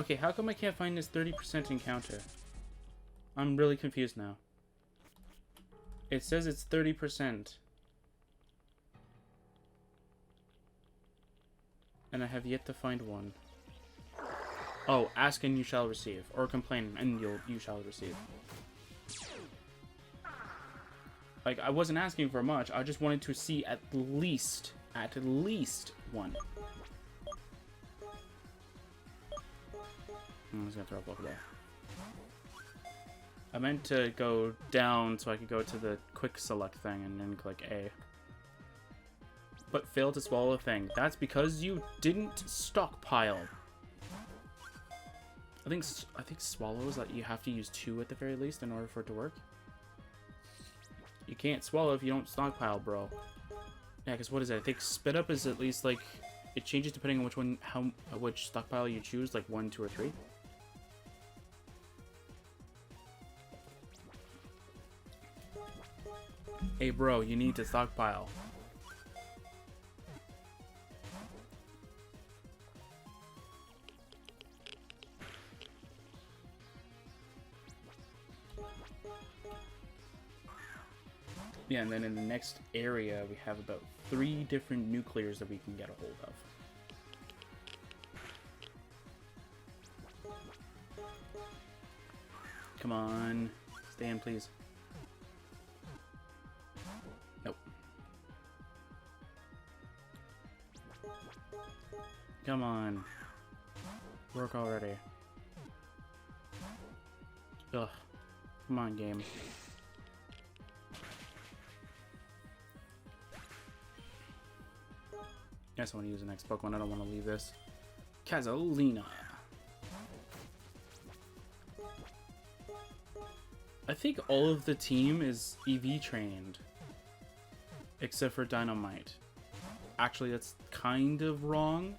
Okay, how come I can't find this 30% encounter? I'm really confused now. It says it's 30%. And I have yet to find one. Oh, ask and you shall receive. Or complain and you shall receive. Like, I wasn't asking for much. I just wanted to see at least one. I'm just gonna throw a Pokeball. I meant to go down so I could go to the quick select thing and then click A. But failed to swallow a thing. That's because you didn't stockpile. I think swallows that you have to use 2 at the very least in order for it to work. You can't swallow if you don't stockpile, bro. Yeah, because what is it? I think spit up is at least like it changes depending on which one, which stockpile you choose, like 1, 2, or 3. Hey, bro, you need to stockpile. Yeah, and then in the next area, we have about 3 different nuclears that we can get a hold of. Come on. Stay in, please. Nope. Come on. Work already. Ugh. Come on, game. Guess I want to use the next Pokemon. I don't want to leave this. Kazalina. I think all of the team is EV trained. Except for Dynamite. Actually, that's kind of wrong.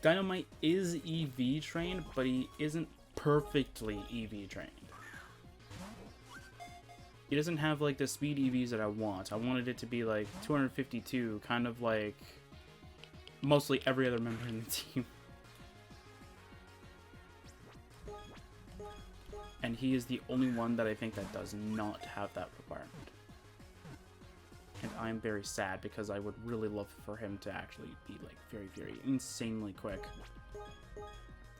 Dynamite is EV trained, but he isn't perfectly EV trained. He doesn't have like the speed EVs that I want. I wanted it to be like 252, kind of like mostly every other member in the team. And he is the only one that I think that does not have that requirement. And I'm very sad because I would really love for him to actually be like very, very insanely quick.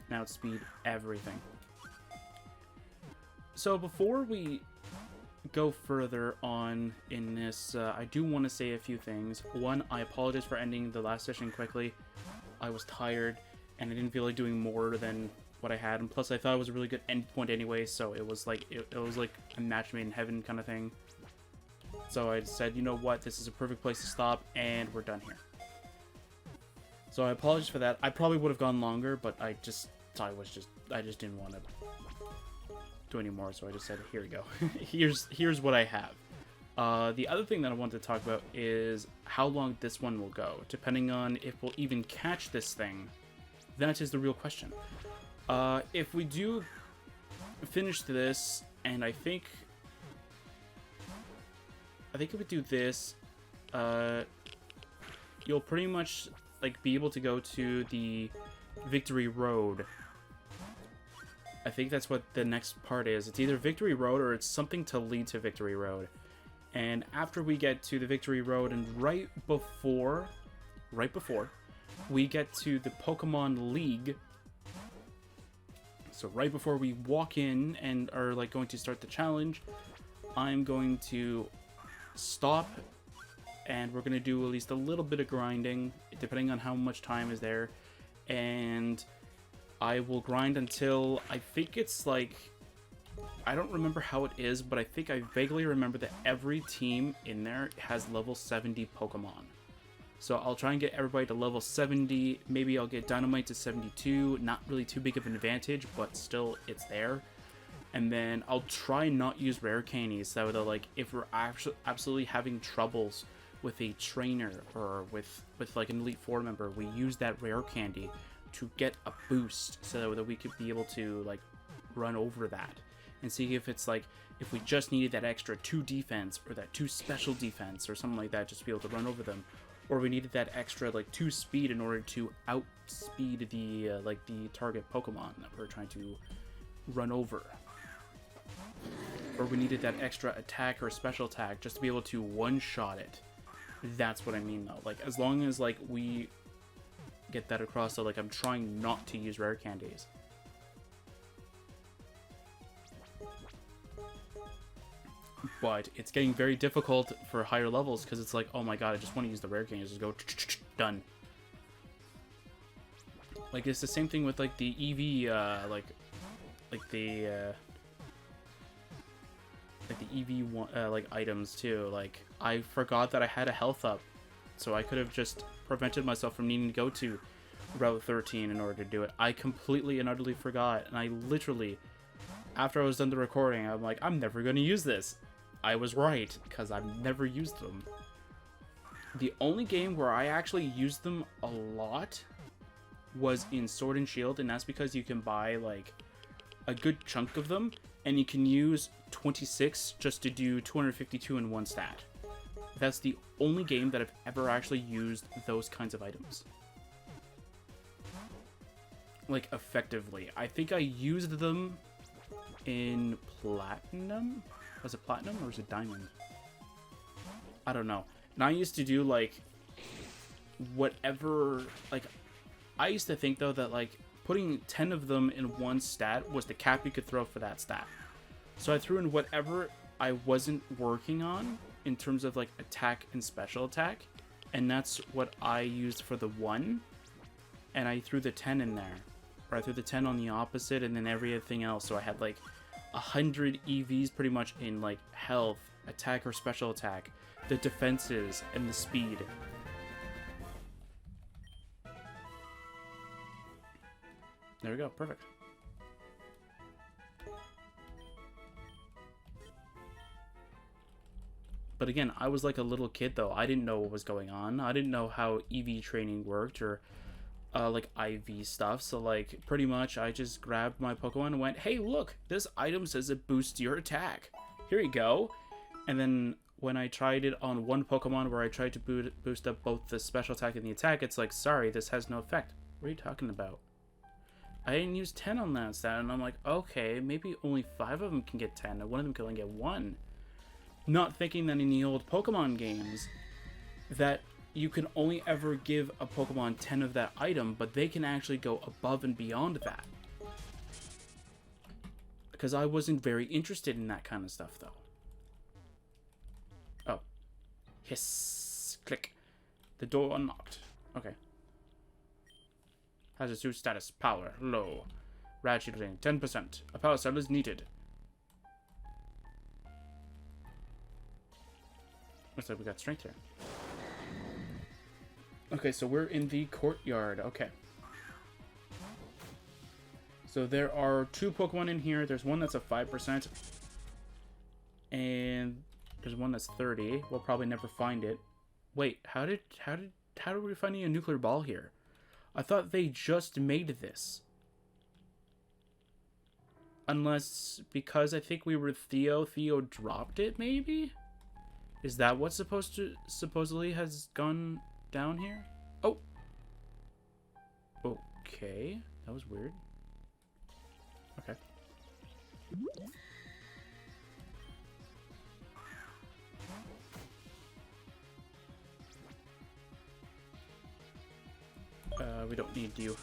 Now outspeed everything. So before we go further on in this, I do want to say a few things. One, I apologize for ending the last session quickly. I was tired and I didn't feel like doing more than what I had, and plus I thought it was a really good endpoint anyway, so it was like it was like a match made in heaven kind of thing. So I said, you know what, this is a perfect place to stop, and we're done here. So I apologize for that. I probably would have gone longer, but I just didn't want to do any more, so I just said, here we go. here's what I have. The other thing that I wanted to talk about is how long this one will go, depending on if we'll even catch this thing. That is the real question. If we do finish this, and I think if we do this, you'll pretty much like be able to go to the Victory Road. I think that's what the next part is. It's either Victory Road or it's something to lead to Victory Road. And after we get to the Victory Road, and right before we get to the Pokemon League. So right before we walk in and are like going to start the challenge, I'm going to stop and we're going to do at least a little bit of grinding, depending on how much time is there. And I will grind until I think it's like, I don't remember how it is, but I think I vaguely remember that every team in there has level 70 Pokemon. So I'll try and get everybody to level 70. Maybe I'll get Dynamite to 72. Not really too big of an advantage, but still it's there. And then I'll try not use rare candies, so that like if we're absolutely having troubles with a trainer or with like an Elite Four member, we use that rare candy to get a boost so that we could be able to like run over that and see if it's like if we just needed that extra 2 defense or that 2 special defense or something like that, just to be able to run over them. or we needed that extra like 2 speed in order to outspeed the like the target Pokemon that we're trying to run over, or we needed that extra attack or special attack just to be able to one-shot it. That's what I mean though. Like, as long as like we get that across, so like I'm trying not to use rare candies. But it's getting very difficult for higher levels because it's like, oh my god, I just want to use the rare candies. Just go done. Like, it's the same thing with like the EV like the EV one, like items too. Like, I forgot that I had a health up, so I could have just prevented myself from needing to go to Route 13 in order to do it. I completely and utterly forgot, and I literally, after I was done the recording, I'm like, I'm never going to use this. I was right, because I've never used them. The only game where I actually used them a lot was in Sword and Shield, and that's because you can buy like a good chunk of them, and you can use 26 just to do 252 in one stat. That's the only game that I've ever actually used those kinds of items. Like, effectively. I think I used them in Platinum? Was it Platinum or was it Diamond? I don't know. And I used to do, like, whatever... Like, I used to think, though, that, like, putting 10 of them in one stat was the cap you could throw for that stat. So I threw in whatever I wasn't working on in terms of like attack and special attack, and that's what I used for the 1, and I threw the 10 in there, or I threw the 10 on the opposite, and then everything else. So I had like 100 EVs pretty much in like health, attack or special attack, the defenses, and the speed. There we go, perfect. But again, I was like a little kid though. I didn't know what was going on. I didn't know how EV training worked, or like IV stuff. So like, pretty much I just grabbed my Pokemon and went, hey look, this item says it boosts your attack. Here you go. And then when I tried it on one Pokemon where I tried to boost up both the special attack and the attack, it's like, sorry, this has no effect. What are you talking about? I didn't use 10 on that stat. And I'm like, okay, maybe only 5 of them can get 10, and one of them can only get 1. Not thinking that in the old Pokemon games, that you can only ever give a Pokemon 10 of that item, but they can actually go above and beyond that. Because I wasn't very interested in that kind of stuff, though. Oh. Hiss. Click. The door unlocked. Okay. Hazard suit status. Power. Low. Rad shielding. 10%. A power cell is needed. Looks like we got strength here. Okay, so we're in the courtyard. Okay. So there are 2 Pokemon in here. There's one that's a 5%. And there's one that's 30. We'll probably never find it. Wait, how did we find a nuclear ball here? I thought they just made this. Unless, because I think we were Theo dropped it, maybe? Is that what supposedly has gone down here? Oh! Okay. That was weird. Okay. We don't need you.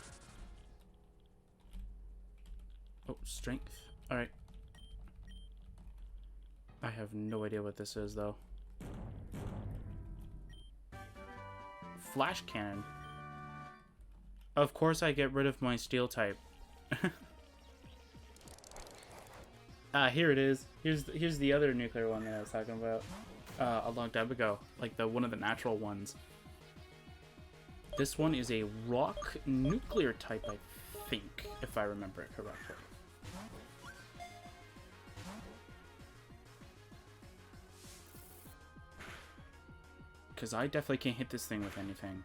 Oh, strength. Alright. I have no idea what this is, though. Flash cannon. Of course I get rid of my steel type. Ah, here it is. Here's the other nuclear one that I was talking about a long time ago. Like one of the natural ones. This one is a rock nuclear type, I think, if I remember it correctly. Because I definitely can't hit this thing with anything.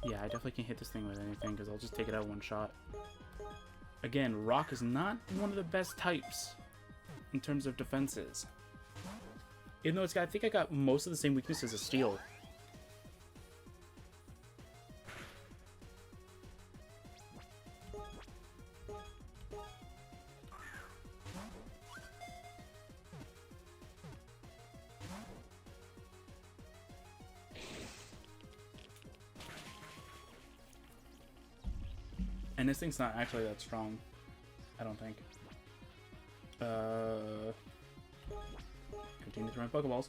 Yeah, I definitely can't hit this thing with anything because I'll just take it out one shot. Again, rock is not one of the best types in terms of defenses. Even though I think I got most of the same weaknesses as Steel. And this thing's not actually that strong, I don't think. Continue to throw my Pokeballs.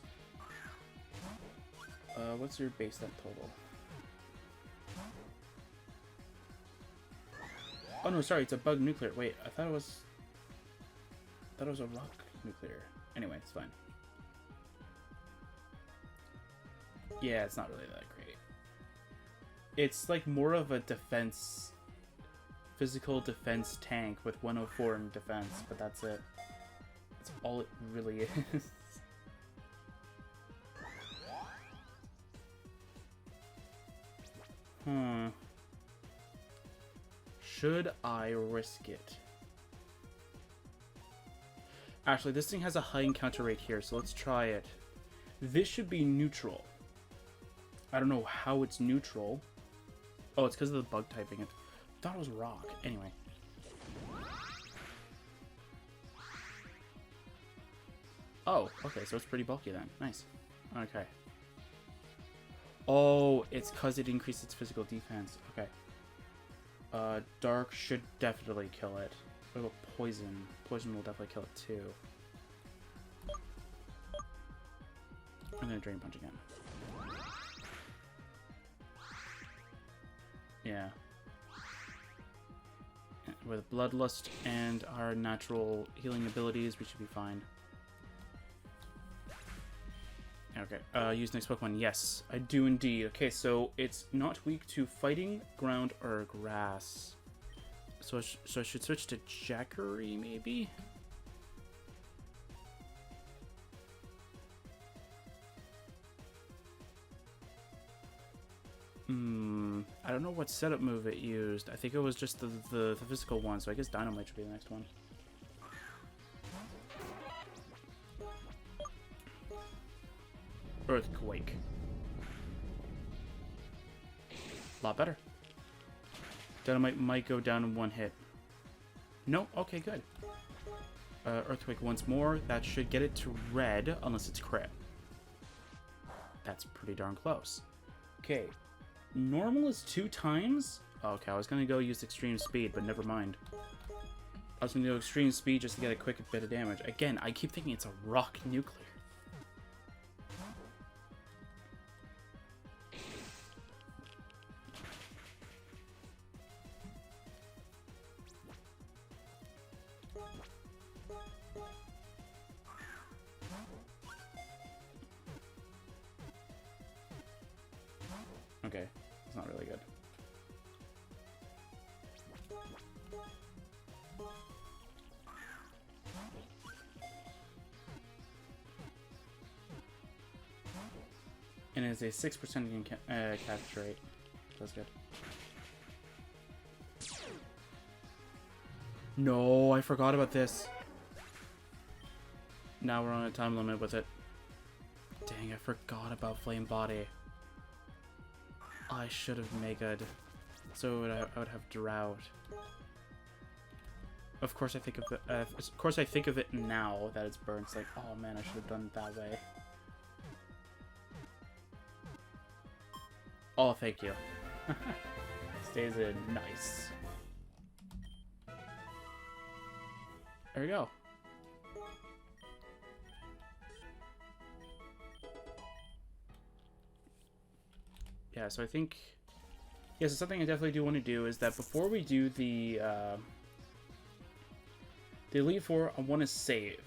What's your base stat total? Oh no, sorry, it's a bug nuclear. Wait, I thought it was a rock nuclear. Anyway, it's fine. Yeah, it's not really that great. It's like more of a defense, physical defense tank with 104 in defense, but that's it. That's all it really is. Should I risk it? Actually, this thing has a high encounter rate here, so let's try it. This should be neutral. I don't know how it's neutral. Oh, it's because of the bug typing. I thought it was rock. Anyway. Oh, okay, so it's pretty bulky then. Nice. Okay. Oh, it's because it increased its physical defense. Okay. Dark should definitely kill it. What about Poison? Poison will definitely kill it too. I'm gonna Drain Punch again. Yeah. With Bloodlust and our natural healing abilities, we should be fine. Okay, use next Pokemon. Yes, I do indeed. Okay, so it's not weak to fighting, ground, or grass. So I should switch to Jackery, maybe? I don't know what setup move it used. I think it was just the physical one, so I guess Dynamite should be the next one. Earthquake. A lot better. Dynamite might go down in one hit. No? Okay, good. Earthquake once more. That should get it to red, unless it's crit. That's pretty darn close. Okay. Normal is 2 times? Okay, I was going to go use extreme speed, but never mind. I was going to go extreme speed just to get a quick bit of damage. Again, I keep thinking it's a rock nuclear. Okay, it's not really good. And it's a 6% capture rate. That's good. No, I forgot about this. Now we're on a time limit with it. Dang, I forgot about Flame Body. I should have Mega'd. So I would have Drought. Of course I think of it. Of course I think of it now that it's burned. It's like, oh man, I should have done it that way. Oh, thank you. Stays in. Nice. There we go. Yeah, so I think... Yeah, so something I definitely do want to do is that before we do the Elite Four, I want to save.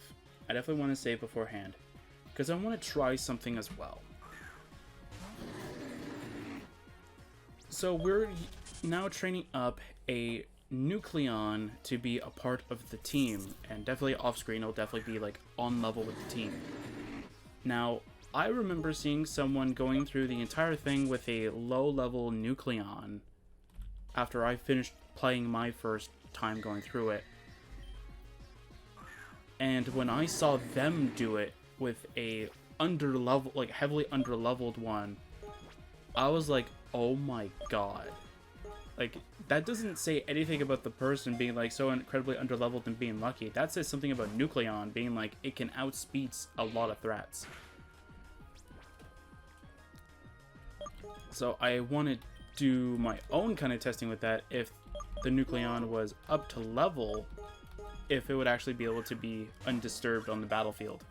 I definitely want to save beforehand. Because I want to try something as well. So we're now training up a Nucleon to be a part of the team. And definitely off-screen, it'll definitely be like on level with the team. Now, I remember seeing someone going through the entire thing with a low-level Nucleon after I finished playing my first time going through it. And when I saw them do it with a like heavily underleveled one, I was like, oh my god. Like, that doesn't say anything about the person being like so incredibly underleveled and being lucky. That says something about Nucleon being like it can outspeed a lot of threats. So I want to do my own kind of testing with that. If the Nucleon was up to level, if it would actually be able to be undisturbed on the battlefield.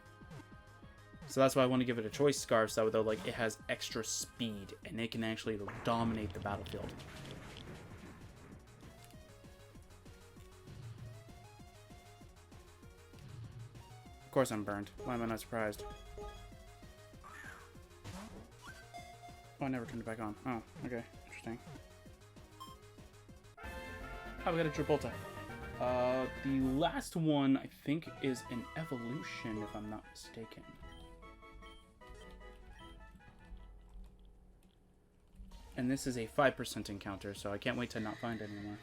So that's why I want to give it a choice scarf, so though like it has extra speed and it can actually dominate the battlefield. Of course I'm burned. Why am I not surprised? Oh, I never turned it back on. Oh, okay. Interesting. Oh, we got a Gibraltar. The last one, I think, is an evolution, if I'm not mistaken. And this is a 5% encounter, so I can't wait to not find it anymore.